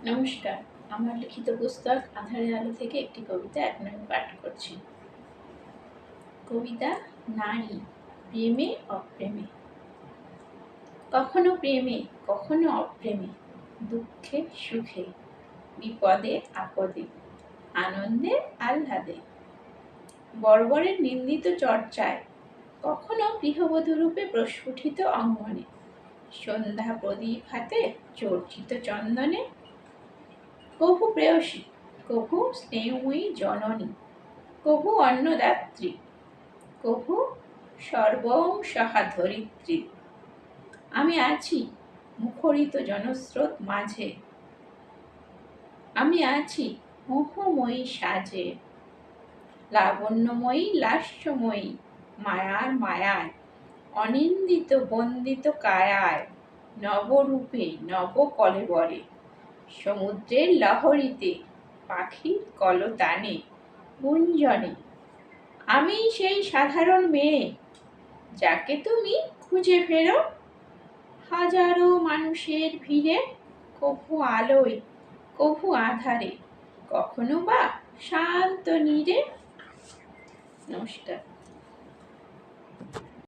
নমস্কার। আমার লিখিত পুস্তক আঁধারে আলো থেকে একটি কবিতা এখন আমি পাঠ করছি। কবিতা নারী, প্রেমে অপ্রেমে। কখনো প্রেমে, কখনো অপ্রেমে, দুঃখে সুখে, বিপদে আপদে, আনন্দে আহ্লাদে, বর্বরের নিন্দিত চর্চায়, কখনো গৃহবধূ রূপে প্রস্ফুটিত অঙ্গনে, সন্ধ্যা প্রদীপ হাতে চর্চিত চন্দনে, কভু প্রেয়সী, কভু স্নেহময়ী জননী, কভু অন্নদাত্রী, কভু সর্বং সহা ধরিত্রী। আমি আছি মুখরিত জনস্রোত মাঝে, আমি আছি মোহময়ী সাজে, লাবণ্যময়ী লাস্যময়ী মায়ার মায়ায়, অনিন্দিত বন্দিত কায়ায়, নবরূপে নব কলেবরে, সমুদ্রের লহরীতে, পাখির কলতানে, গুঞ্জনে। আমি সেই সাধারণ মেয়ে যাকে তুমি খুঁজে ফেরো হাজারো মানুষের ভিড়ে, কভু আলোয়, কভু আঁধারে, কখনো বা শান্ত নীড়ে। নমস্কার।